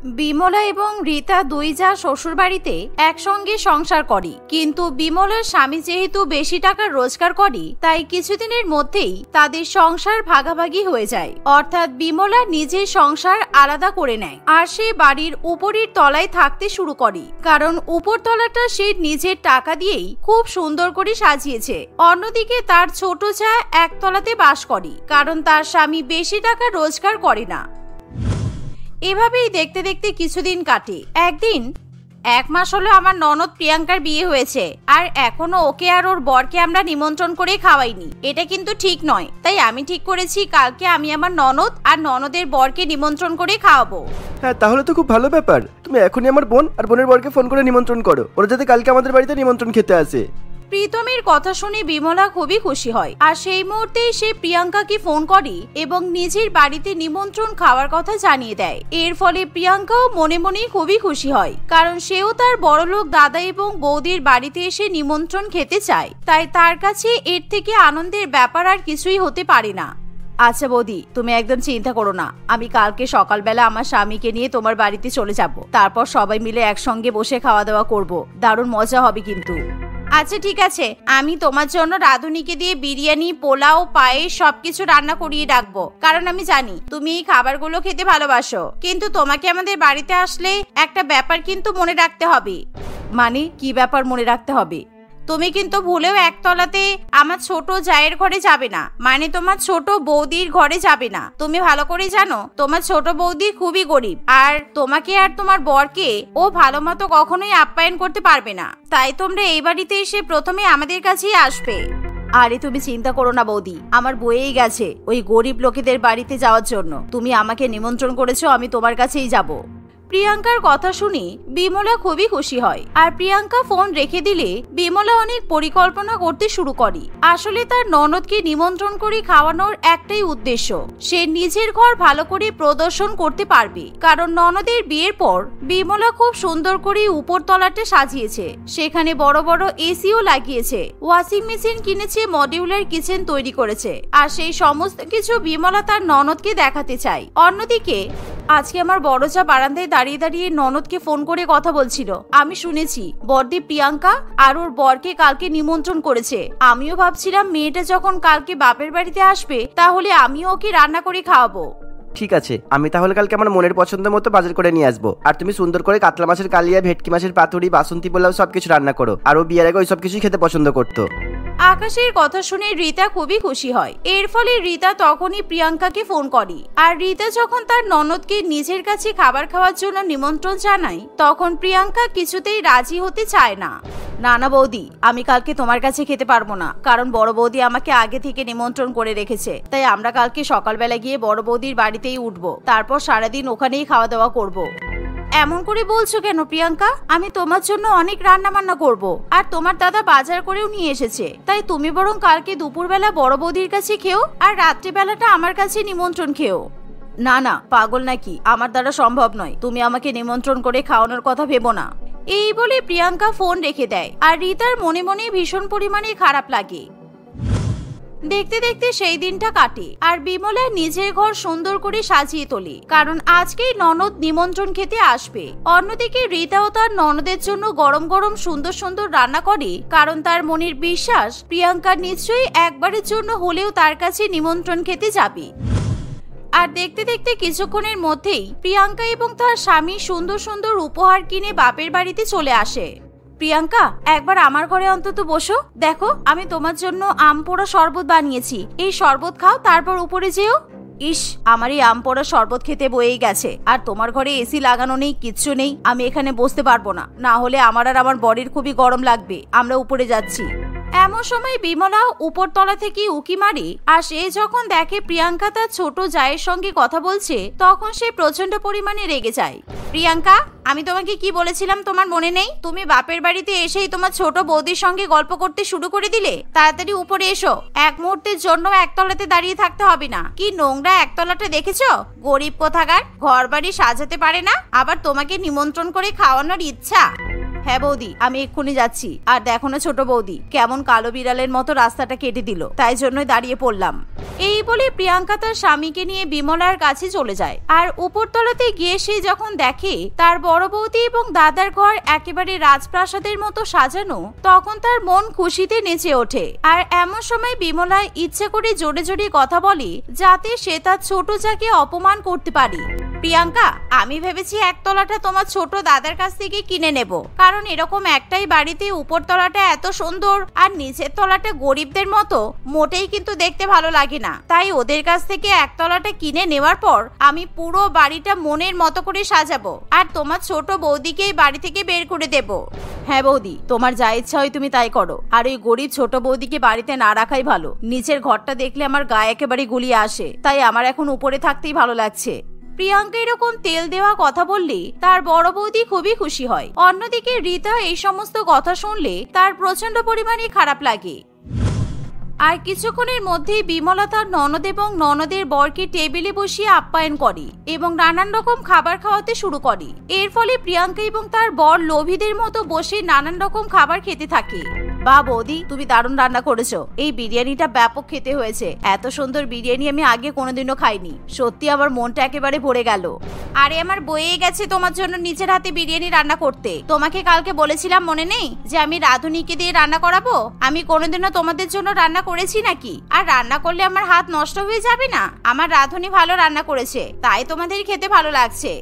বিমলা এবং রীতা দুই যা শ্বশুর বাড়িতে একসঙ্গে সংসার করে, কিন্তু বিমলার স্বামী যেহেতু বেশি টাকা রোজগার করে তাই কিছুদিনের মধ্যেই তাদের সংসার ভাগাভাগি হয়ে যায়। অর্থাৎ বিমলা নিজের সংসার আলাদা করে নেয় আর সে বাড়ির উপরের তলায় থাকতে শুরু করে, কারণ উপর তলাটা সে নিজের টাকা দিয়েই খুব সুন্দর করে সাজিয়েছে। অন্যদিকে তার ছোট যা একতলাতে বাস করে, কারণ তার স্বামী বেশি টাকা রোজগার করে না। এভাবেই দেখতে দেখতে কিছুদিন কাটে। একদিন 1 মাস হলো আমার ননদ প্রিয়াঙ্কার বিয়ে হয়েছে, আর এখনো ওকে আর ওর বরকে আমরা নিমন্ত্রণ করে খাওয়াইনি। এটা কিন্তু ঠিক নয়, তাই আমি ঠিক করেছি কালকে আমি আমার ননদ আর ননদের বরকে নিমন্ত্রণ করে খাওয়াবো। হ্যাঁ, তাহলে তো খুব ভালো ব্যাপার। তুমি এখনই আমার বোন আর বোনের বরকে ফোন করে নিমন্ত্রণ করো, ওরা যাতে কালকে আমাদের বাড়িতে নিমন্ত্রণ খেতে আসে। প্রীতমের কথা শুনে বিমলা খুবই খুশি হয়, আর সেই মুহূর্তেই সে প্রিয়াঙ্কাকে ফোন করে এবং নিজের বাড়িতে নিমন্ত্রণ খাওয়ার কথা জানিয়ে দেয়। এর ফলে প্রিয়াঙ্কাও মনে মনে খুবই খুশি হয়, কারণ সেও তার বড়লোক দাদা এবং বৌদির বাড়িতে এসে নিমন্ত্রণ খেতে চায়। তাই তার কাছে এর থেকে আনন্দের ব্যাপার আর কিছুই হতে পারে না। আচ্ছা বৌদি, তুমি একদম চিন্তা করো না, আমি কালকে সকালবেলা আমার স্বামীকে নিয়ে তোমার বাড়িতে চলে যাব, তারপর সবাই মিলে একসঙ্গে বসে খাওয়া দাওয়া করব। দারুণ মজা হবে কিন্তু। আচ্ছা ঠিক আছে, আমি তোমার জন্য রাঁধুনিকে দিয়ে বিরিয়ানি, পোলাও, পায়েস সবকিছু রান্না করিয়ে রাখবো, কারণ আমি জানি তুমি এই খাবারগুলো খেতে ভালোবাসো। কিন্তু তোমাকে আমাদের বাড়িতে আসলে একটা ব্যাপার কিন্তু মনে রাখতে হবে। মানে কি ব্যাপার মনে রাখতে হবে? তুমি কিন্তু ভুলেও একতলাতে আমার ছোট জায়ের ঘরে যাবে না, মানে তোমার ছোট বৌদির ঘরে যাবে না। তুমি ভালো করে জানো তোমার ছোট বৌদি খুবই গরিব, আর তোমাকে আর তোমার বরকে ও ভালো মতো কখনোই আপ্যায়ন করতে পারবে না। তাই তোমরা এই বাড়িতে এসে প্রথমে আমাদের কাছেই আসবে। আরে তুমি চিন্তা করো না বৌদি, আমার বয়েই গেছে ওই গরিব লোকেদের বাড়িতে যাওয়ার জন্য। তুমি আমাকে নিমন্ত্রণ করেছো, আমি তোমার কাছেই যাব। প্রিয়াঙ্কার কথা শুনে বিমলা খুবই খুশি হয়, আর প্রিয়াঙ্কা ফোন রেখে দিলে বিমলা অনেক পরিকল্পনা করতে শুরু করে। আসলে তার ননদকে নিমন্ত্রণ করে খাওয়ানোর একটাই উদ্দেশ্য, সে নিজের ঘর ভালো করে প্রদর্শন করতে পারবে। কারণ ননদের বিয়ের পর বিমলা খুব সুন্দর করে উপর তলাটা সাজিয়েছে, সেখানে বড় বড় এসিও লাগিয়েছে, ওয়াশিং মেশিন কিনেছে, মডিউলার কিচেন তৈরি করেছে, আর সেই সমস্ত কিছু বিমলা তার ননদকে দেখাতে চায়। অন্যদিকে আজকে আমার বড় যা বারান্দায় দাঁড়িয়ে দাঁড়িয়ে ননদকে ফোন করে কথা বলছিল। আমি শুনেছি বড়দি প্রিয়াঙ্কা আর ওর বরকে কালকে নিমন্ত্রণ করেছে। আমিও ভাবছিলাম মেয়েটা যখন কালকে বাপের বাড়িতে আসবে তাহলে আমিও ওকে রান্না করে খাওয়াবো। ঠিক আছে, আমি তাহলে কালকে আমার মনের পছন্দ মতো বাজার করে নিয়ে আসবো, আর তুমি সুন্দর করে কাতলা মাছের কালিয়া, ভেটকি মাছের পাতুরি, বাসন্তী পোলাও সবকিছু রান্না করো। আর ও বিয়ের আগে ওই সব কিছুই খেতে পছন্দ করতো। আকাশের কথা শুনে রীতা খুবই খুশি হয়। এর ফলে রীতা তখনই প্রিয়াঙ্কাকে ফোন করে, আর রীতা যখন তার ননদকে নিজের কাছে খাবার খাওয়ার জন্য নিমন্ত্রণ জানায় তখন প্রিয়াঙ্কা কিছুতেই রাজি হতে চায় না। না বৌদি, আমি কালকে তোমার কাছে খেতে পারবো না, কারণ বড় বৌদি আমাকে আগে থেকে নিমন্ত্রণ করে রেখেছে। তাই আমরা কালকে সকালবেলা গিয়ে বড় বৌদির বাড়িতেই উঠবো, তারপর সারাদিন ওখানেই খাওয়া দাওয়া করবো। এমন করে বলছো কেন প্রিয়াঙ্কা? আমি তোমার জন্য অনেক রান্না বান্না করবো, আর তোমার দাদা বাজার করেও নিয়ে এসেছে। তাই তুমি বরং কালকে দুপুরবেলা বড় বৌদির কাছে খেও, আর রাত্রিবেলাটা আমার কাছে নিমন্ত্রণ খেও। না পাগল নাকি? আমার দ্বারা সম্ভব নয়, তুমি আমাকে নিমন্ত্রণ করে খাওয়ানোর কথা ভেবো না। এই বলে প্রিয়াঙ্কা ফোন রেখে দেয়, আর রীতার মনে মনে ভীষণ পরিমাণে খারাপ লাগে। দেখতে দেখতে সেই দিনটা কাটে, আর বিমলা নিজের ঘর সুন্দর করে সাজিয়ে তোলে, কারণ আজকেই ননদ নিমন্ত্রণ খেতে আসবে। অন্যদিকে রীতাও তার ননদের জন্য গরম গরম সুন্দর সুন্দর রান্না করে, কারণ তার মনের বিশ্বাস প্রিয়াঙ্কা নিশ্চয়ই একবারের জন্য হলেও তার কাছে নিমন্ত্রণ খেতে যাবে। আর দেখতে দেখতে কিছুক্ষণের মধ্যেই প্রিয়াঙ্কা এবং তার স্বামী সুন্দর সুন্দর উপহার কিনে বাপের বাড়িতে চলে আসে। প্রিয়াঙ্কা, একবার আমার ঘরে অন্তত বসো, দেখো আমি তোমার জন্য আম পোড়া শরবত বানিয়েছি, এই শরবত খাও, তারপর উপরে যেও। ইস, আমার এই আম পোড়া শরবত খেতে বয়েই গেছে, আর তোমার ঘরে এসি লাগানো নেই, কিচ্ছু নেই, আমি এখানে বসতে পারবো না, না হলে আমার আর আমার বডির খুবই গরম লাগবে। আমরা উপরে যাচ্ছি। এমন সময় বিমলা উপরতলা থেকে উকি মারে, আর সে যখন দেখে প্রিয়াঙ্কা তার ছোট জায়ের সঙ্গে কথা বলছে তখন সে প্রচন্ড পরিমাণে রেগে যায়। প্রিয়াঙ্কা, আমি তোমাকে কি বলেছিলাম তোমার মনে নেই? তুমি বাপের বাড়িতে এসেই তোমার ছোট বৌদির সঙ্গে গল্প করতে শুরু করে দিলে। তাড়াতাড়ি উপরে এসো, এক মুহূর্তের জন্য একতলাতে দাঁড়িয়ে থাকতে হবে না। কি নোংরা একতলাটা দেখেছো? গরিব কোথাকার, ঘর বাড়ি সাজাতে পারে না, আবার তোমাকে নিমন্ত্রণ করে খাওয়ানোর ইচ্ছা। হ্যাঁ বৌদি, আমি এক্ষুনি যাচ্ছি। আর দেখো না ছোট বৌদি কেমন কালো বিড়ালের মতো রাস্তাটা কেটে দিল, তাই জন্যই দাঁড়িয়ে পড়লাম। এই বলে প্রিয়াঙ্কা তার স্বামীকে নিয়ে বিমলার কাছে চলে যায়। আর উপরতলাতে গিয়ে সে যখন দেখে তার বড় বৌদি এবং দাদার ঘর একেবারে রাজপ্রাসাদের মতো সাজানো, তখন তার মন খুশিতে নেচে ওঠে। আর এমন সময় বিমলা ইচ্ছে করে জোরে জোরে কথা বলে যাতে সে তার ছোট যাকে অপমান করতে পারে। প্রিয়াঙ্কা, আমি ভেবেছি একতলাটা তোমার ছোট দাদার কাছ থেকে কিনে নেব, কারণ এরকম একটাই বাড়িতে উপরতলাটা এত সুন্দর আর নিচের তলাটা গরিবদের মতো মোটেই কিন্তু দেখতে ভালো লাগে না। তাই ওদের কাছ থেকে একতলাটা কিনে নেওয়ার পর আমি পুরো বাড়িটা মনের মতো করে সাজাবো আর তোমার ছোট বৌদিকে বাড়ি থেকে বের করে দেব। হ্যাঁ বৌদি, তোমার যা ইচ্ছা হয় তুমি তাই করো। আর ওই গরিব ছোট বৌদিকে বাড়িতে না রাখাই ভালো। নিচের ঘরটা দেখলে আমার গায়ে একেবারে গুলিয়ে আসে, তাই আমার এখন উপরে থাকতেই ভালো লাগছে। প্রিয়াঙ্কা এরকম তেল দেওয়া কথা বললে তার বড় বৌদি খুবই খুশি হয়। অন্যদিকে রীতা এই সমস্ত কথা শুনলে তার প্রচন্ড পরিমাণে খারাপ লাগে। আর কিছুক্ষণের মধ্যেই বিমলা তার ননদ এবং ননদের বরকে টেবিলে বসিয়ে আপ্যায়ন করে এবং নানান রকম খাবার খাওয়াতে শুরু করে। এর ফলে প্রিয়াঙ্কা এবং তার বর লোভীদের মতো বসে নানান রকম খাবার খেতে থাকে। বা বৌদি, তুমি দারুণ রান্না করেছো। এই বিরিয়ানিটা ব্যাপক খেতে হয়েছে। এত সুন্দর বিরিয়ানি আমি আগে কোনোদিনও খাইনি। সত্যি আমার মনটা একেবারে ভরে গেল। আরে আমার বয়ে গেছে তোমার জন্য নিজের হাতে বিরিয়ানি রান্না করতে। তোমাকে কালকে বলেছিলাম মনে নেই যে আমি রাঁধুনিকে দিয়ে রান্না করাবো? আমি কোনোদিনও তোমাদের জন্য রান্না করেছি নাকি? আর রান্না করলে আমার হাত নষ্ট হয়ে যাবে না? আমার রাঁধুনি ভালো রান্না করেছে, তাই তোমাদের খেতে ভালো লাগছে।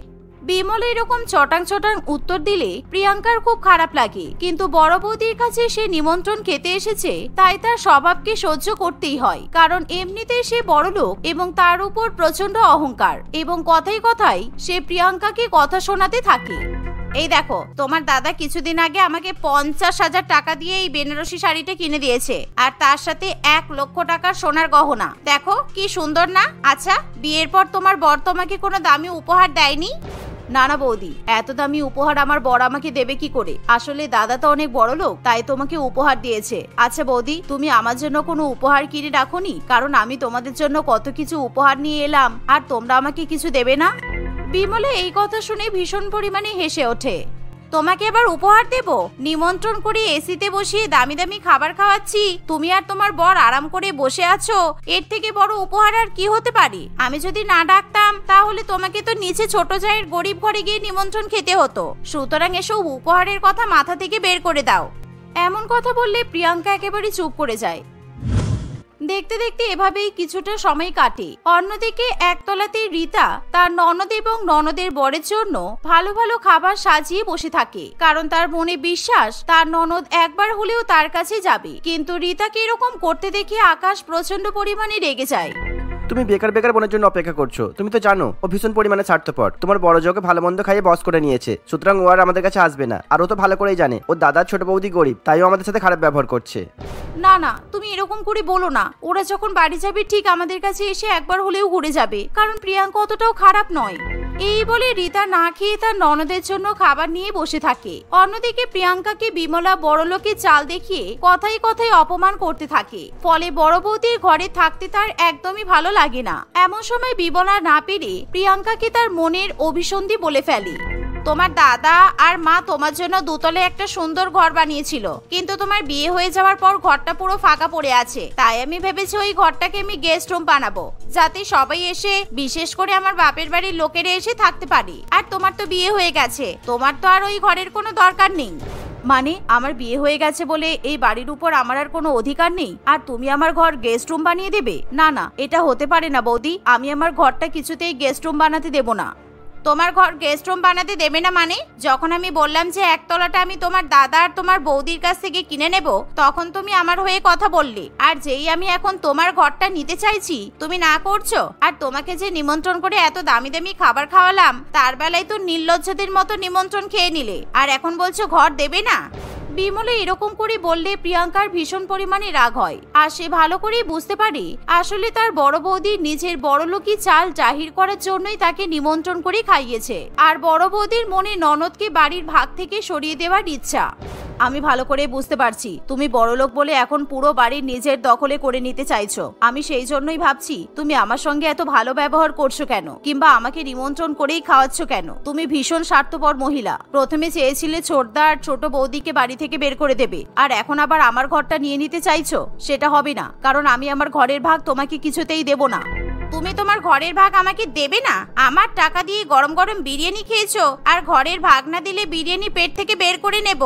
বিমল এরকম চটাং চটাং উত্তর দিলে প্রিয়াঙ্কার খুব খারাপ লাগে, কিন্তু বড় বৌদির কাছে সে নিমন্ত্রণ খেতে এসেছে, তাই তার স্বভাবকে সহ্য করতেই হয়। কারণ এমনিতেই সে বড়লোক এবং তার উপর প্রচন্ড অহংকার, এবং কথায় কথায় সে প্রিয়াঙ্কাকে কথা শোনাতে থাকে। এই দেখো, তোমার দাদা কিছুদিন আগে আমাকে 50,000 টাকা দিয়ে এই বেনারসি শাড়িটা কিনে দিয়েছে, আর তার সাথে 1 লক্ষ টাকার সোনার গহনা। দেখো কি সুন্দর না? আচ্ছা, বিয়ের পর তোমার বর তোমাকে কোনো দামি উপহার দেয়নি? না না বৌদি, এত দামি উপহার আমার বর আমাকে দেবে কি করে? আসলে দাদা তো অনেক বড় লোক, তাই তোমাকে উপহার দিয়েছে। আচ্ছা বৌদি, তুমি আমার জন্য কোনো উপহার কিনে রাখোনি? কারণ আমি তোমাদের জন্য কত কিছু উপহার নিয়ে এলাম, আর তোমরা আমাকে কিছু দেবে না? বিমলা এই কথা শুনে ভীষণ পরিমাণে হেসে ওঠে। তোমাকে এবার উপহার দেব? নিমন্ত্রণ করে এসিতে বসিয়ে দামি দামি খাবার খাওয়াচ্ছি, তুমি আর তোমার বর আরাম করে বসে আছো। এর থেকে বড় উপহার আর কি হতে পারে? আমি যদি না ডাকতাম তাহলে তোমাকে তো নিচে ছোট জায়ের গরিব ঘরে গিয়ে নিমন্ত্রণ খেতে হতো। সুতরাং এসব উপহারের কথা মাথা থেকে বের করে দাও। এমন কথা বললে প্রিয়াঙ্কা একেবারে চুপ করে যায়। দেখতে দেখতে এভাবেই কিছুটা সময় কাটে। অন্যদিকে একতলাতে রীতা তার ননদ এবং ননদের বরের জন্য ভালো ভালো খাবার সাজিয়ে বসে থাকে, কারণ তার মনে বিশ্বাস তার ননদ একবার হলেও তার কাছে যাবে। কিন্তু রীতাকে এরকম করতে দেখে আকাশ প্রচন্ড পরিমাণে রেগে যায়। তুমি বেকার বেকার বোনের জন্য অপেক্ষা করছো। তুমি তো জানো ও ভীষণ পরিমাণে স্বার্থপর। তোমার বড় জোকে ভালো মন্দ খাইয়ে বস করে নিয়েছে, সুতরাং ও আর আমাদের কাছে আসবে না। আর ও তো ভালো করেই জানে ওর দাদার ছোট বৌদি গরিব, তাইও আমাদের সাথে খারাপ ব্যবহার করছে। না না, তুমি এরকম করে বলো না। ওরা যখন বাড়ি যাবে ঠিক আমাদের কাছে এসে একবার হলেও ঘুরে যাবে, কারণ প্রিয়াঙ্কা অতটাও খারাপ নয়। এই বলে রীতা না খেয়ে তার ননদের জন্য খাবার নিয়ে বসে থাকে। অন্যদিকে প্রিয়াঙ্কাকে বিমলা বড়লোকের চাল দেখিয়ে কথায় কথায় অপমান করতে থাকে, ফলে বড় বৌদির ঘরে থাকতে তার একদমই ভালো লাগে না। এমন সময় বিমলা না পেরে প্রিয়াঙ্কাকে তার মনের অভিসন্ধি বলে ফেলে। তোমার দাদা আর মা তোমার জন্য দুতলে একটা সুন্দর ঘর বানিয়েছিল, কিন্তু তোমার বিয়ে হয়ে যাওয়ার পর ঘরটা পুরো ফাঁকা পড়ে আছে। তাই আমি ভেবেছি ওই ঘরটাকে আমি গেস্ট রুম বানাবো, যাতে সবাই এসে, বিশেষ করে আমার বাপের বাড়ির লোকেরা এসে থাকতে পারে। আর তোমার তো বিয়ে হয়ে গেছে, তোমার তো আর ওই ঘরের কোনো দরকার নেই। মানে আমার বিয়ে হয়ে গেছে বলে এই বাড়ির উপর আমার আর কোনো অধিকার নেই, আর তুমি আমার ঘর গেস্ট রুম বানিয়ে দেবে? না না, এটা হতে পারে না বৌদি। আমি আমার ঘরটা কিছুতেই গেস্ট রুম বানাতে দেব না। তোমার ঘর গেস্ট রুম বানাতে দেবে না মানে? যখন আমি বললাম যে একতলাটা আমি তোমার দাদা আর তোমার বৌদির কাছ থেকে কিনে নেব, তখন তুমি আমার হয়ে কথা বললে। আর যেই আমি এখন তোমার ঘরটা নিতে চাইছি তুমি না করছো। আর তোমাকে যে নিমন্ত্রণ করে এত দামি দামি খাবার খাওয়ালাম, তার বেলায় তো নির্লজ্জদের মতো নিমন্ত্রণ খেয়ে নিলে, আর এখন বলছো ঘর দেবে না? বিমলা এরকম করে বললে প্রিয়াঙ্কার ভীষণ পরিমাণে রাগ হয়, আর সে ভালো করেই বুঝতে পারে আসলে তার বড় বৌদি নিজের বড়লোকি চাল জাহির করার জন্যই তাকে নিমন্ত্রণ করে খাইয়েছে, আর বড় বৌদির মনে ননদকে বাড়ির ভাগ থেকে সরিয়ে দেওয়ার ইচ্ছা। আমি ভালো করে বুঝতে পারছি তুমি বড়লোক বলে এখন পুরো বাড়ি নিজের দখলে করে নিতে চাইছো। আমি সেই জন্যই ভাবছি তুমি আমার সঙ্গে এত ভালো ব্যবহার করছো কেন, কিংবা আমাকে নিমন্ত্রণ করেই খাওয়াচ্ছ কেন। তুমি ভীষণ স্বার্থপর মহিলা। প্রথমে চেয়েছিলে ছোটদা আর ছোট বৌদিকে বাড়ি থেকে বের করে দেবে, আর এখন আবার আমার ঘরটা নিয়ে নিতে চাইছো। সেটা হবে না, কারণ আমি আমার ঘরের ভাগ তোমাকে কিছুতেই দেব না। তুমি তোমার ঘরের ভাগ আমাকে দেবে না? আমার টাকা দিয়ে গরম গরম বিরিয়ানি খেয়েছো, আর ঘরের ভাগ না দিলে বিরিয়ানি পেট থেকে বের করে নেব।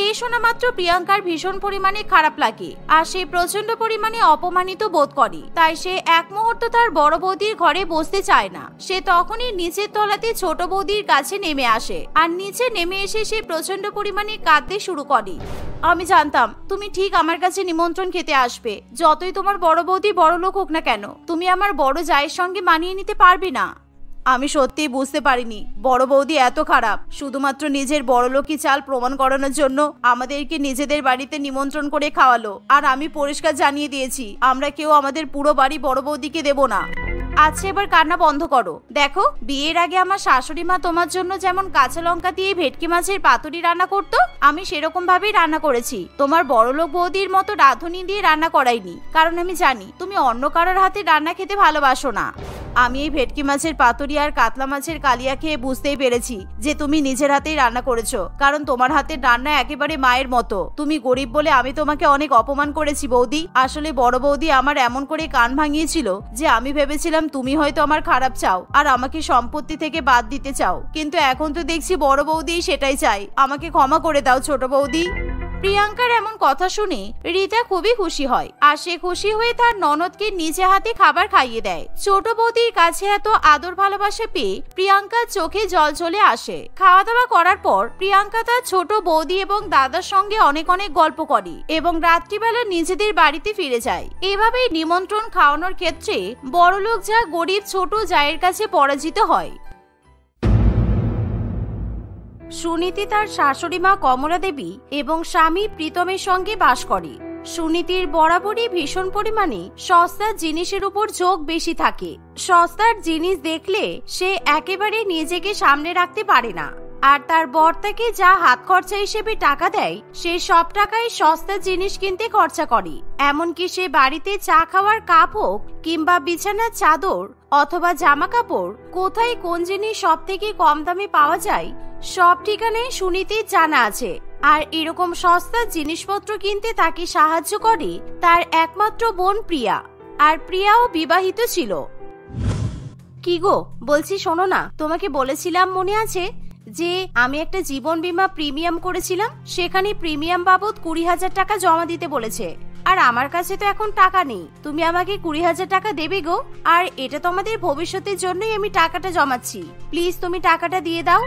এই শোনা মাত্র প্রিয়াঙ্কার ভীষণ পরিমাণে খারাপ লাগে, আর সে প্রচন্ড পরিমাণে অপমানিত বোধ করে। তাই সে এক মুহূর্ত তার বড় বৌদির ঘরে বসতে চায় না। সে তখনই নিচের তলাতে ছোট বৌদির কাছে নেমে আসে, আর নিচে নেমে এসে সে প্রচন্ড পরিমাণে কাঁদতে শুরু করে। আমি জানতাম তুমি ঠিক আমার কাছে নিমন্ত্রণ খেতে আসবে। যতই তোমার বড় বৌদি বড় লোক হোক না কেন, তুমি আমার বড় জায়ের সঙ্গে মানিয়ে নিতে পারবে না। আমি সত্যিই বুঝতে পারিনি বড় বৌদি এত খারাপ। শুধুমাত্র নিজের বড়লোকি চাল প্রমাণ করানোর জন্য আমাদেরকে নিজেদের বাড়িতে নিমন্ত্রণ করে খাওয়ালো, আর আমি পরিষ্কার জানিয়ে দিয়েছি আমরা কেউ আমাদের পুরো বাড়ি বড় বৌদিকে দেব না। আচ্ছা এবার কান্না বন্ধ করো। দেখো, বিয়ের আগে আমার শাশুড়ি মা তোমার জন্য যেমন কাঁচা লঙ্কা দিয়ে ভেটকি মাছের পাতুরি রান্না করতো, আমি সেরকম ভাবেই রান্না করেছি। তোমার বড়লোক বৌদির মতো রাঁধুনি দিয়ে রান্না করাইনি, কারণ আমি জানি তুমি অন্য কারোর হাতে রান্না খেতে ভালোবাসো না। আমি এই ভেটকি মাছের পাতুরি আর কাতলা মাছের কালিয়া খেয়ে বুঝতেই পেরেছি যে তুমি নিজের হাতেই রান্না করেছো, কারণ তোমার হাতের রান্না একেবারে মায়ের মতো। তুমি গরিব বলে আমি তোমাকে অনেক অপমান করেছি বৌদি। আসলে বড় বৌদি আমার এমন করে কান ভাঙিয়েছিল যে আমি ভেবেছিলাম তুমি হয়তো আমার খারাপ চাও আর আমাকে সম্পত্তি থেকে বাদ দিতে চাও, কিন্তু এখন তো দেখছি বড় বৌদি সেটাই চাই। আমাকে ক্ষমা করে দাও ছোট বৌদি। প্রিয়াঙ্কার এমন কথা শুনে রিতা খুবই খুশি হয়, আর সে খুশি হয়ে তার ননদকে নিজে হাতে খাবার খাইয়ে দেয়। ছোট বৌদির কাছে এত আদর ভালোবাসা পেয়ে প্রিয়াঙ্কার চোখে জল চলে আসে। খাওয়া দাওয়া করার পর প্রিয়াঙ্কা তার ছোট বৌদি এবং দাদার সঙ্গে অনেক অনেক গল্প করে এবং রাত্রিবেলা নিজেদের বাড়িতে ফিরে যায়। এভাবেই নিমন্ত্রণ খাওয়ানোর ক্ষেত্রে বড়লোক যা গরিব ছোট জায়ের কাছে পরাজিত হয়। সুনীতি তার শাশুড়ি মা কমলা দেবী এবং স্বামী প্রীতমের সঙ্গে বাস করে। সুনীতির বরাবরই ভীষণ পরিমাণে সস্তার জিনিসের উপর ঝোঁক বেশি থাকে। সস্তার জিনিস দেখলে সে একেবারে নিজেকে সামনে রাখতে পারে না, আর তার বর তাকে যা হাত খরচা হিসেবে টাকা দেয় সে সব টাকাই সস্তা জিনিস কিনতে খরচা করে। এমনকি সে বাড়িতে চা খাওয়ার কাপ হোক কিংবা বিছানার চাদর অথবা জামা কাপড়, কোথায় কোন জিনিস সব থেকে কম দামে পাওয়া যায় সব ঠিকানায় সুনীতির জানা আছে। আর এরকম সস্তা জিনিসপত্র কিনতে তাকে সাহায্য করে তার একমাত্র বোন প্রিয়া, আর প্রিয়াও বিবাহিত ছিল। কি গো বলছি, শোনো না, তোমাকে বলেছিলাম মনে আছে যে আমি একটা জীবন বীমা প্রিমিয়াম করেছিলাম, সেখানে প্রিমিয়াম বাবদ 20,000 টাকা জমা দিতে বলেছে। আর আমার কাছে তো এখন টাকা নেই, তুমি আমাকে 20,000 টাকা দেবে গো। আর এটা তো আমাদের ভবিষ্যতের জন্যই আমি টাকাটা জমাচ্ছি, প্লিজ তুমি টাকাটা দিয়ে দাও।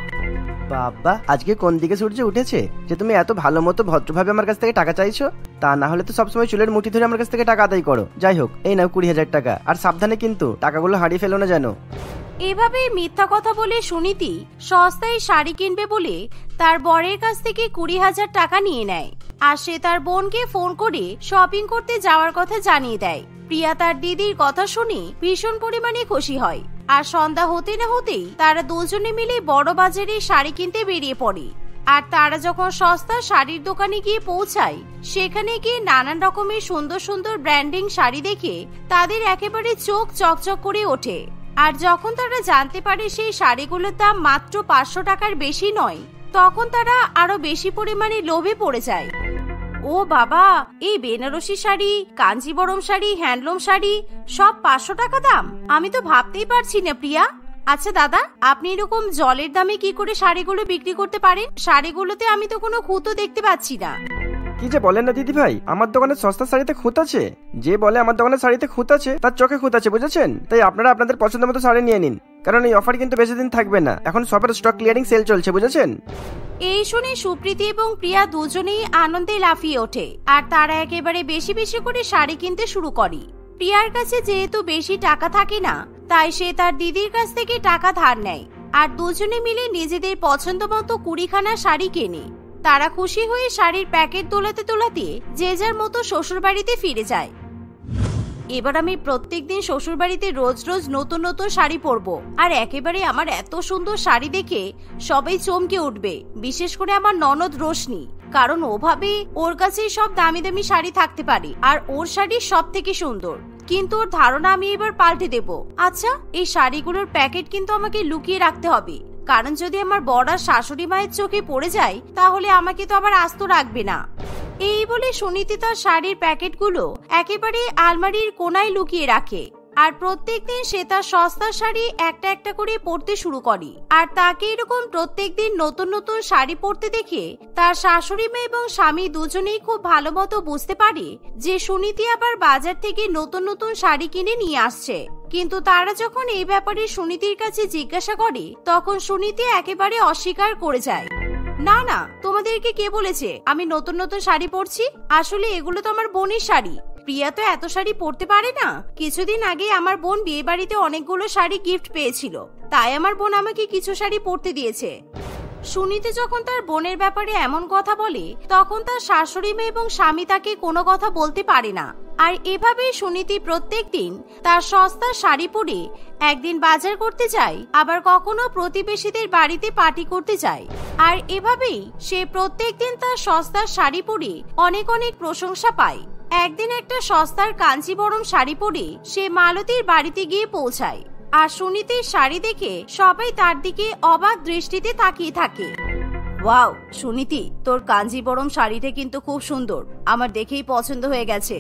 বাবা, আজকে কোন দিকে সূর্য উঠেছে যে তুমি এত ভালো মতো ভদ্রভাবে আমার কাছ থেকে টাকা চাইছো? তা না হলে তো সবসময় চুলের মুঠি ধরে আমার কাছ থেকে টাকা আদায় করো। যাই হোক, এই নাও 20,000 টাকা, আর সাবধানে কিন্তু টাকাগুলো হারিয়ে ফেলো না যেন। এভাবে মিথ্যা কথা বলে সুনীতি সস্তায় শাড়ি কিনবে বলে তার বরের কাছ থেকে 20,000 টাকা নিয়ে নেয়, আর সে তার বোনকে ফোন করে শপিং করতে যাওয়ার কথা জানিয়ে দেয়। প্রিয়া তার দিদির কথা শুনে ভীষণ পরিমাণে খুশি হয়, আর সন্ধ্যা হতে না হতেই তারা দুজনে মিলে বড় বাজারে শাড়ি কিনতে বেরিয়ে পড়ে। আর তারা যখন সস্তা শাড়ির দোকানে গিয়ে পৌঁছায়, সেখানে গিয়ে নানান রকমের সুন্দর সুন্দর ব্র্যান্ডিং শাড়ি দেখে তাদের একেবারে চোখ চকচক করে ওঠে। আর যখন তারা জানতে পারে সেই শাড়িগুলোর দাম মাত্র 500 টাকার বেশি নয়, তখন তারা আরো বেশি পরিমাণে লোভে পড়ে যায়। ও বাবা, এই বেনারসি শাড়ি, কাঞ্জিবরম শাড়ি, হ্যান্ডলুম শাড়ি সব 500 টাকা দাম? আমি তো ভাবতেই পারছি না প্রিয়া। আচ্ছা দাদা, আপনি এরকম জলের দামে কি করে শাড়িগুলো বিক্রি করতে পারেন? শাড়িগুলোতে আমি তো কোনো খুঁতো দেখতে পাচ্ছি না। কি যে বলেন না দিদি ভাই, আমার দোকানে সস্তা শাড়িতে খুঁত আছে? যে বলে আমার দোকানের শাড়িতে খুঁত আছে তার চোখে খুঁত আছে, বুঝেছেন? তাই আপনারা আপনাদের পছন্দ মতো শাড়ি নিয়ে নিন, কারণ এই অফার কিন্তু বেশি দিন থাকবে না। এখন সবার স্টক ক্লিয়ারিং সেল চলছে, বুঝেছেন? এই শুনে সুপ্রীতি এবং প্রিয়া দুজনেই আনন্দে লাফিয়ে ওঠে, আর তারা একেবারে বেশি বেশি করে শাড়ি কিনতে শুরু করে। প্রিয়ার কাছে যেহেতু বেশি টাকা থাকে না, তাই সে তার দিদির কাছ থেকে টাকা ধার নেয়, আর দুজনে মিলে নিজেদের পছন্দ মতো 20খানা শাড়ি কেনে। তারা খুশি হয়ে শাড়ির প্যাকেট তোলাতে তোলাতে যে যার মতো শ্বশুর বাড়িতে ফিরে যায়। এবার আমি প্রত্যেকদিন শ্বশুর বাড়িতে রোজ রোজ নতুন নতুন শাড়ি পরবো, আর একেবারে আমার এত সুন্দর শাড়ি দেখে সবাই চমকে উঠবে, বিশেষ করে আমার ননদ রোশনি। কারণ ও ভাবে ওর কাছে সব দামি দামি শাড়ি থাকতে পারে আর ওর শাড়ি সব থেকে সুন্দর। কিন্তু ওর ধারণা আমি এবার পাল্টে দেব। আচ্ছা, এই শাড়িগুলোর প্যাকেট কিন্তু আমাকে লুকিয়ে রাখতে হবে, কারণ যদি আমার বড় আর শাশুড়ি মায়ের চোখে পড়ে যায় তাহলে আমাকে তো আবার আস্ত রাখবে না। এই বলে সুনীতি তার শাড়ির প্যাকেটগুলো একেবারে আলমারির কোনায় লুকিয়ে রাখে। আর প্রত্যেকদিন সে তার সস্তার শাড়ি একটা একটা করে পরতে শুরু করে। আর তাকে এরকম প্রত্যেকদিন নতুন নতুন শাড়ি পরতে দেখে তার শাশুড়ি মেয়ে এবং স্বামী দুজনেই খুব ভালো মতো বুঝতে পারে যে সুনীতি আবার বাজার থেকে নতুন নতুন শাড়ি কিনে নিয়ে আসছে। কিন্তু তারা যখন এই ব্যাপারে সুনীতির কাছে জিজ্ঞাসা করে তখন সুনীতি একেবারে অস্বীকার করে যায়। না না, তোমাদেরকে কে বলেছে আমি নতুন নতুন শাড়ি পরছি? আসলে এগুলো তো আমার বোনের শাড়ি। প্রিয়া তো এত শাড়ি পরতে পারে না। কিছুদিন আগে আমার বোন বিয়ে বাড়িতে অনেকগুলো শাড়ি গিফট পেয়েছিল, তাই আমার বোন আমাকে কিছু শাড়ি পরতে দিয়েছে। সুনীতি যখন তার বোনের ব্যাপারে এমন কথা বলে তখন তার শাশুড়ি মেয়ে এবং স্বামী তাকে কোনো কথা বলতে পারে না। আর এভাবেই সুনীতি প্রত্যেকদিন তার সস্তার শাড়ি পরে একদিন বাজার করতে যায়, আবার কখনো প্রতিবেশীদের বাড়িতে পার্টি করতে যায়। আর এভাবেই সে প্রত্যেকদিন তার সস্তার শাড়ি পরে অনেক অনেক প্রশংসা পায়। একদিন একটা সস্তার কাঞ্জিবরম শাড়ি পরে সে মালতীর বাড়িতে গিয়ে পৌঁছায়। আর সুনীতির শাড়ি দেখে সবাই তার দিকে অবাক দৃষ্টিতে তাকিয়ে থাকে। ওয়াও সুনীতি, তোর কাঞ্জিবরম শাড়িটা কিন্তু খুব সুন্দর, আমার দেখেই পছন্দ হয়ে গেছে।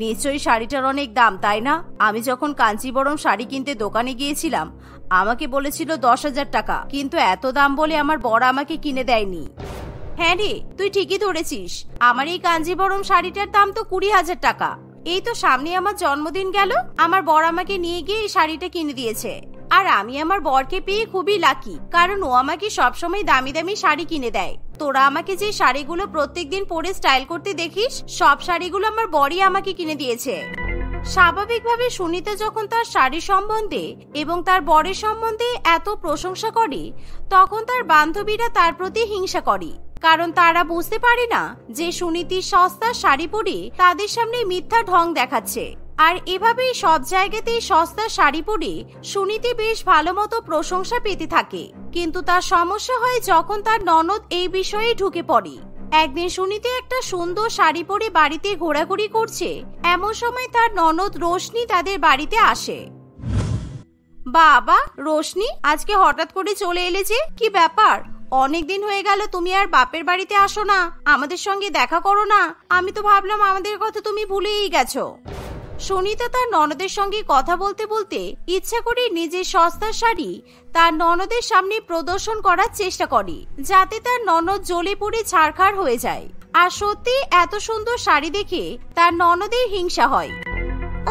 নিশ্চয়ই শাড়িটার অনেক দাম, তাই না? আমি যখন কাঞ্জিবরম শাড়ি কিনতে দোকানে গিয়েছিলাম আমাকে বলেছিল 10,000 টাকা, কিন্তু এত দাম বলে আমার বর আমাকে কিনে দেয়নি। হ্যাঁ রে, তুই ঠিকই ধরেছিস, আমার এই কাঞ্জিবরম শাড়িটার দাম তো 20,000 টাকা। এই তো সামনে আমার জন্মদিন গেল, আমার বর আমাকে নিয়ে গিয়ে এই শাড়িটা কিনে দিয়েছে। আর আমি আমার বরকে পেয়ে খুবই লাকি, কারণ ও আমাকে সবসময় দামি দামি শাড়ি কিনে দেয়। তোরা আমাকে যে শাড়িগুলো প্রত্যেকদিন পরে স্টাইল করতে দেখিস সব শাড়িগুলো আমার বরই আমাকে কিনে দিয়েছে। স্বাভাবিকভাবে সুনীতা যখন তার শাড়ি সম্বন্ধে এবং তার বরের সম্বন্ধে এত প্রশংসা করে তখন তার বান্ধবীরা তার প্রতি হিংসা করে, কারণ তারা বুঝতে পারে না যে সুনীতি সস্তা শাড়ি পরে তাদের সামনে মিথ্যা ঢং দেখাচ্ছে। আর এভাবেই সব জায়গাতেই সস্তা শাড়ি পরে সুনীতি বেশ ভালো মতো প্রশংসা পেতে থাকে। কিন্তু তার সমস্যা হয় যখন তার ননদ এই বিষয়ে ঢুকে পড়ে। একদিন সুনীতি একটা সুন্দর শাড়ি পরে বাড়িতে ঘোরাঘুরি করছে, এমন সময় তার ননদ রোশনি তাদের বাড়িতে আসে। বাবা রোশনি, আজকে হঠাৎ করে চলে এলে যে, কি ব্যাপার? অনেকদিন হয়ে গেল তুমি আর বাপের বাড়িতে আসো না, আমাদের সঙ্গে দেখা করো না। আমি তো ভাবলাম আমাদের কথা তুমি ভুলেই গেছো। সুনীতা তার ননদের সঙ্গে কথা বলতে বলতে ইচ্ছা করে নিজের সস্তার শাড়ি তার ননদের সামনে প্রদর্শন করার চেষ্টা করে, যাতে তার ননদ জ্বলে পুড়ে ছারখার হয়ে যায়। আর সত্যি এত সুন্দর শাড়ি দেখে তার ননদের হিংসা হয়।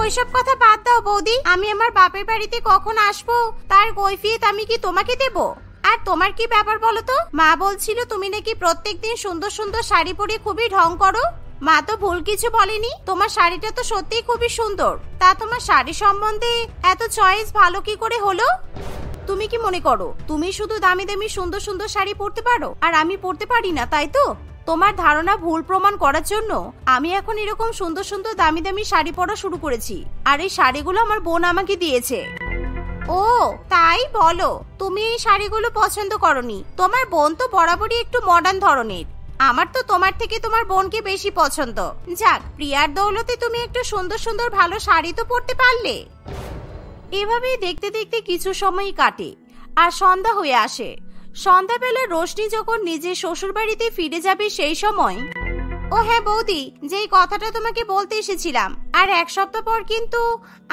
ওইসব কথা বাদ দাও বৌদি, আমি আমার বাপের বাড়িতে কখন আসবো তার কৈফিয়ত আমি কি তোমাকে দেব? আর তোমার কি ব্যাপার বলো তো? মা বলছিল তুমি নাকি প্রত্যেকদিন সুন্দর সুন্দর শাড়ি পরে খুবই ঢং করো। মা তো ভুল কিছু বলেনি, তোমার শাড়িটা তো সত্যিই খুবই সুন্দর। তা তোমার শাড়ি সম্বন্ধে এত চয়েস ভালো কি করে হলো? তুমি কি মনে করো তুমি শুধু দামি দামি সুন্দর সুন্দর শাড়ি পরতে পারো আর আমি পরতে পারি না, তাই তো? তোমার ধারণা ভুল প্রমাণ করার জন্য আমি এখন এরকম সুন্দর সুন্দর দামি দামি শাড়ি পরা শুরু করেছি। আর এই শাড়িগুলো আমার বোন আমাকে দিয়েছে। ও তাই বলো, তুমি এই শাড়িগুলো পছন্দ করনি? তোমার বোন তো বরাবরই একটু মডার্ন ধরনের। আমার তো তোমার থেকে তোমার বোনকে বেশি পছন্দ। যাক, প্রিয়ার দৌলতে তুমি একটু সুন্দর সুন্দর ভালো শাড়ি তো পরতে পারলে। এভাবেই দেখতে দেখতে কিছু সময় কাটে আর সন্ধ্যা হয়ে আসে। সন্ধ্যাবেলা রোশনি যখন নিজের শ্বশুর বাড়িতে ফিরে যাবে সেই সময়, ও হ্যাঁ বৌদি, যেই কথাটা তোমাকে বলতে এসেছিলাম, আর এক সপ্তাহ পর কিন্তু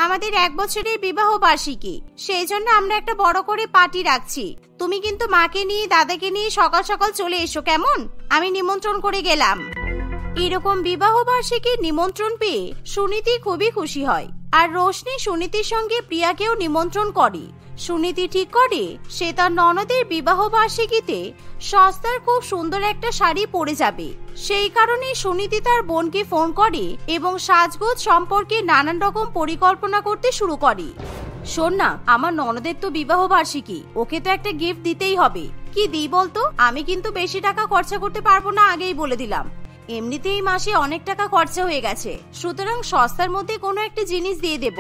আমাদের 1 বছরের বিবাহ বার্ষিকী, সেই জন্য আমরা একটা বড় করে পার্টি রাখছি। তুমি কিন্তু মাকে নিয়ে দাদাকে নিয়ে সকাল সকাল চলে এসো, কেমন? আমি নিমন্ত্রণ করে গেলাম। এরকম বিবাহ বার্ষিকীর নিমন্ত্রণ পেয়ে সুনীতি খুবই খুশি হয়। আর রোশনি সুনীতির সঙ্গে প্রিয়াকেও নিমন্ত্রণ করে। সুনীতি ঠিক করে সে তার ননদের বিবাহ বার্ষিকীতে সস্তার খুব সুন্দর একটা শাড়ি পরে যাবে। সেই কারণে সুনীতি তার বোনকে ফোন করে এবং সাজগোজ সম্পর্কে নানান রকম পরিকল্পনা করতে শুরু করে। শোন না, আমার ননদের তো বিবাহ বার্ষিকী, ওকে তো একটা গিফট দিতেই হবে। কি দিই বলতো? আমি কিন্তু বেশি টাকা খরচা করতে পারবো না, আগেই বলে দিলাম। এমনিতেই মাসে অনেক টাকা খরচা হয়ে গেছে, সুতরাং সস্তার মধ্যে কোনো একটা জিনিস দিয়ে দেব।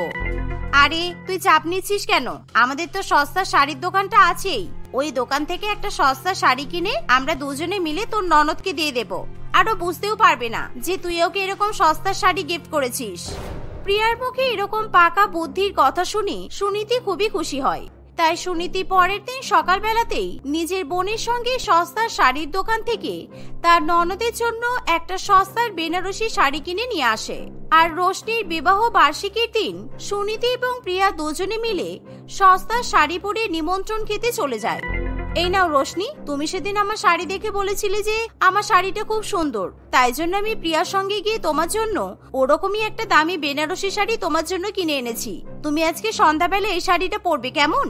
আরে তুই চাপ নিচ্ছিস কেন? আমাদের তো সস্তা শাড়ির দোকানটা আছেই। ওই দোকান থেকে একটা সস্তা শাড়ি কিনে আমরা দুজনে মিলে তোর ননদকে দিয়ে দেব। আরো বুঝতেও পারবে না যে তুই ওকে এরকম সস্তা শাড়ি গিফট করেছিস। প্রিয়ার মুখে এরকম পাকা বুদ্ধির কথা শুনে সুনীতি খুবই খুশি হয়। তাই সুনীতি পরের দিন সকালবেলাতেই নিজের বোনের সঙ্গে সস্তা শাড়ির দোকান থেকে তার ননদের জন্য একটা সস্তার বেনারসি শাড়ি কিনে নিয়ে আসে। আর রোশনির বিবাহ বার্ষিকীর দিন সুনীতি এবং প্রিয়া দুজনে মিলে সস্তার শাড়ি পরে নিমন্ত্রণ খেতে চলে যায়। এই নাও রোশনি, তুমি সেদিন আমার শাড়ি দেখে বলেছিলে যে আমার শাড়িটা খুব সুন্দর, তাই জন্য আমি প্রিয়ার সঙ্গে গিয়ে তোমার জন্য ওরকমই একটা দামি বেনারসি শাড়ি তোমার জন্য কিনে এনেছি। তুমি আজকে সন্ধ্যাবেলা এই শাড়িটা পরবে, কেমন?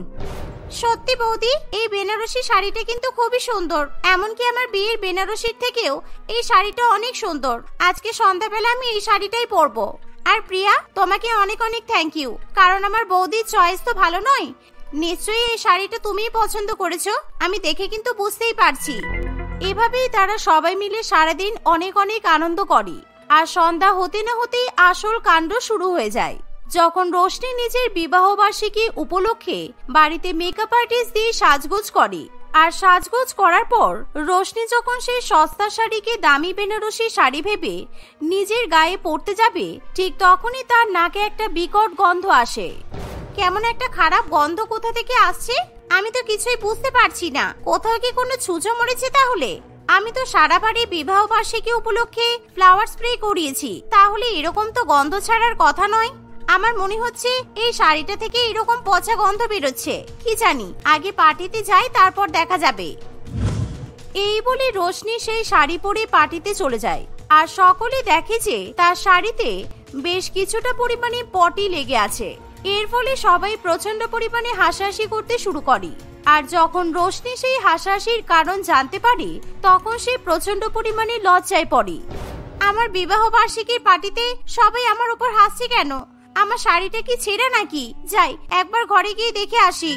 সত্যি বৌদি, এই বেনারসি শাড়িটা কিন্তু খুবই সুন্দর। এমনকি আমার বিয়ের বেনারসির থেকেও এই শাড়িটা অনেক সুন্দর। আজকে সন্ধ্যাবেলা আমি এই শাড়িটাই পরবো। আর প্রিয়া, তোমাকে অনেক অনেক থ্যাংক ইউ, কারণ আমার বৌদির চয়েস তো ভালো নয়। নিশ্চয়ই এই শাড়িটা তুমিই পছন্দ করেছো, আমি দেখে কিন্তু বুঝতেই পারছি। এভাবেই তারা সবাই মিলে সারাদিন অনেক অনেক আনন্দ করে। আর সন্ধ্যা হতে না হতেই আসল কাণ্ড শুরু হয়ে যায়। যখন রোশনি নিজের বিবাহ বার্ষিকী উপলক্ষে বাড়িতে মেকআপ আর্টিস্ট দিয়ে সাজগোজ করে, আর সাজগোজ করার পর রোশনি যখন সেই সস্তা শাড়িকে দামি বেনারসি শাড়ি ভেবে নিজের গায়ে পরতে যাবে, ঠিক তখনই তার নাকে একটা বিকট গন্ধ আসে। কেমন একটা খারাপ গন্ধ কোথা থেকে আসছে? আমি তো কিছুই বুঝতে পারছি না। কোথাও কি কোনো ছুঁচো মরেছে তাহলে? আমি তো সারা বাড়ি বিবাহ বার্ষিকী উপলক্ষে ফ্লাওয়ার স্প্রে করিয়েছি, তাহলে এরকম তো গন্ধ ছাড়ার কথা নয়। আমার মনে হচ্ছে এই শাড়িটা থেকে এরকম পচা গন্ধ বেরোচ্ছে। কি জানি, আগে পার্টিতে যাই, তারপর দেখা যাবে। এই বলে রোশনি সেই শাড়ি পরে পার্টিতে চলে যায়। আর সকলে দেখে যে তার শাড়িতে বেশ কিছুটা পরিমাণে পটি লেগে আছে। এর ফলে সবাই প্রচন্ড পরিমাণে হাসাহাসি করতে শুরু করে। আর যখন রোশনি সেই হাসাহাসির কারণ জানতে পারে, তখন সে প্রচন্ড পরিমাণে লজ্জায় পড়ে। আমার বিবাহ বার্ষিকীর পার্টিতে সবাই আমার উপর হাসছে কেন? আমার শাড়িটা কি ছেঁড়া নাকি? যাই একবার ঘরে গিয়ে দেখে আসি।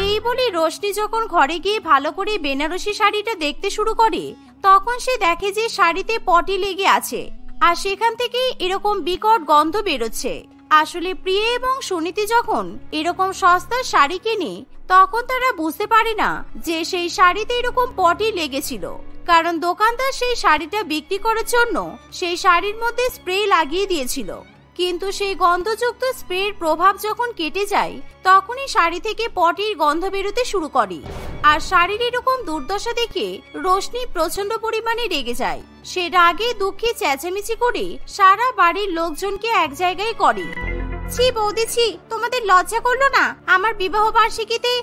এই বলে রোশনি যখন ঘরে গিয়ে ভালো করে বেনারসি শাড়িটা দেখতে শুরু করে, তখন সে দেখে যে শাড়িতে পটি লেগে আছে, আর সেখান থেকেই এরকম বিকট গন্ধ বেরোচ্ছে। আসলে প্রিয়া এবং সুনীতি যখন এরকম সস্তার শাড়ি কেনে, তখন তারা বুঝতে পারে না যে সেই শাড়িতে এরকম পটি লেগেছিল, কারণ দোকানদার সেই শাড়িটা বিক্রি করার জন্য সেই শাড়ির মধ্যে স্প্রে লাগিয়ে দিয়েছিল। কিন্তু সেই গন্ধযুক্ত স্প্রের প্রভাব যখন কেটে যায়, তখনই শাড়ি থেকে পটির গন্ধ বেরোতে শুরু করে। আর শাড়ির এরকম দুর্দশা দেখে রোশনি প্রচন্ড পরিমাণে রেগে যায়। সে রাগে দুঃখে চেঁচামেচি করে সারা বাড়ির লোকজনকে এক জায়গায় করে। ছি বৌদি, ছি, তোমাদের লজ্জা করলো না? আমার বিবাহ বার্ষিকীতে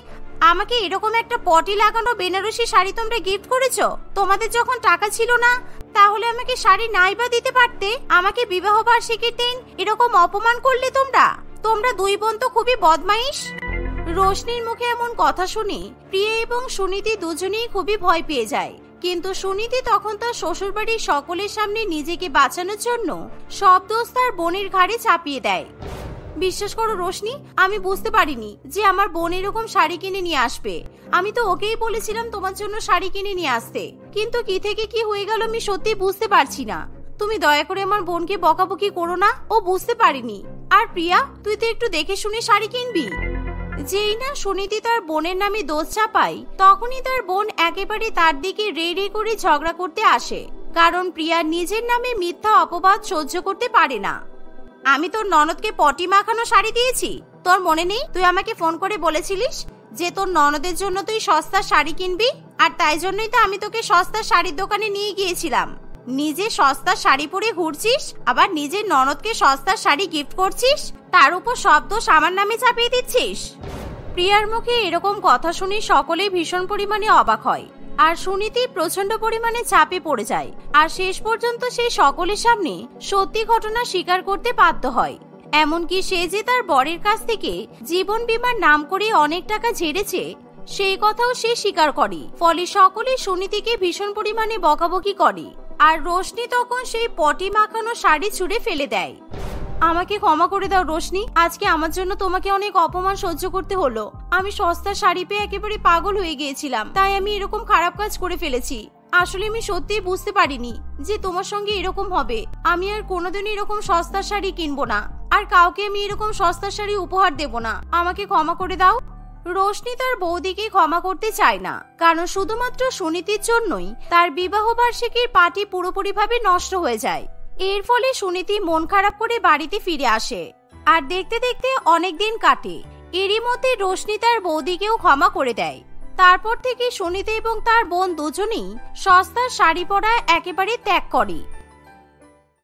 আমাকে এরকম একটা পটি লাগানো বেনারসি শাড়ি তোমরা গিফট করেছো। তোমাদের যখন টাকা ছিল না, তাহলে আমাকে শাড়ি নাই বা দিতে পারতে। আমাকে বিবাহ বার্ষিকীর দিন এরকম অপমান করলে তোমরা দুই বোন তো খুবই বদমাইশ। রোশনির মুখে এমন কথা শুনে প্রিয়া এবং সুনীতি দুজনেই খুবই ভয় পেয়ে যায়। কিন্তু সুনীতি তখন তার শ্বশুরবাড়ির সকলের সামনে নিজেকে বাঁচানোর জন্য সব দোষ তার বোনের ঘাড়ে চাপিয়ে দেয়। বিশ্বাস করো রোশনি, আমি বুঝতে পারিনি যে আমার বোন এরকম শাড়ি কিনে নিয়ে আসবে। আমি তো ওকেই বলেছিলাম তোমার জন্য শাড়ি কিনে নিয়ে আসতে, কিন্তু কি থেকে কি হয়ে গেল আমি সত্যি বুঝতে পারছি না। তুমি দয়া করে আমার বোনকে বকাবকি করো না, ও বুঝতে পারিনি। আর প্রিয়া, তুই তো একটু দেখে শুনে শাড়ি কিনবি। যেই না সুনীতি তার বোনের নামে দোষ চাপায়, তখনই তার বোন একেবারে তার দিকে রে রে করে ঝগড়া করতে আসে, কারণ প্রিয়া নিজের নামে মিথ্যা অপবাদ সহ্য করতে পারে না। আমি তোর ননদকে পটি মাখানো শাড়ি দিয়েছি, তোর মনে নেই? তুই আমাকে ফোন করে বলেছিলিস যে তোর ননদের জন্য তুই সস্তা শাড়ি কিনবি, আর তাই জন্যই তো আমি তোকে সস্তা শাড়ির দোকানে নিয়ে গিয়েছিলাম। নিজে সস্তা শাড়ি পরে ঘুরছিস, আবার নিজের ননদকে সস্তা শাড়ি গিফট করছিস, তার উপর সব দোষ আমার নামে চাপিয়ে দিচ্ছিস। প্রিয়ার মুখে এরকম কথা শুনে সকলেই ভীষণ পরিমাণে অবাক হয়। আর সুনীতি প্রচন্ড পরিমাণে চাপে পড়ে যায়। আর শেষ পর্যন্ত সে সকলের সামনে সত্যি ঘটনা স্বীকার করতে বাধ্য হয়। এমনকি সে যে তার বরের কাছ থেকে জীবন বীমার নাম করে অনেক টাকা ঝেড়েছে, সেই কথাও সে স্বীকার করে। ফলে সকলে সুনীতিকে ভীষণ পরিমাণে বকাবকি করে। আর রোশনি তখন সেই পটি মাখানো শাড়ি ছুঁড়ে ফেলে দেয়। আমাকে ক্ষমা করে দাও রোশনি, আজকে আমার জন্য তোমাকে অনেক অপমান সহ্য করতে হলো। আমি সস্তা শাড়ি পেয়ে একেবারে পাগল হয়ে গিয়েছিলাম, তাই আমি এরকম খারাপ কাজ করে ফেলেছি। আসলে আমি সত্যিই বুঝতে পারিনি যে তোমার সঙ্গে এরকম হবে। আমি আর কোনোদিনই এরকম সস্তা শাড়ি কিনবো না। আর কাউকে আমি এরকম সস্তা শাড়ি উপহার দেব না, আমাকে ক্ষমা করে দাও। রোশনি তার বৌদিকে ক্ষমা করতে চায় না, কারণ শুধুমাত্র সুনীতির জন্যই তার বিবাহ বার্ষিকীর পার্টি পুরোপুরিভাবে নষ্ট হয়ে যায়। এর ফলে সুনীতি মন খারাপ করে বাড়িতে ফিরে আসে। আর দেখতে দেখতে অনেক দিন কাটে। এরই মধ্যে রোশনি তার বৌদিকেও ক্ষমা করে দেয়। তারপর থেকে সুনীতি এবং তার বোন দুজনেই সস্তা শাড়ি পরা একেবারে ত্যাগ করে।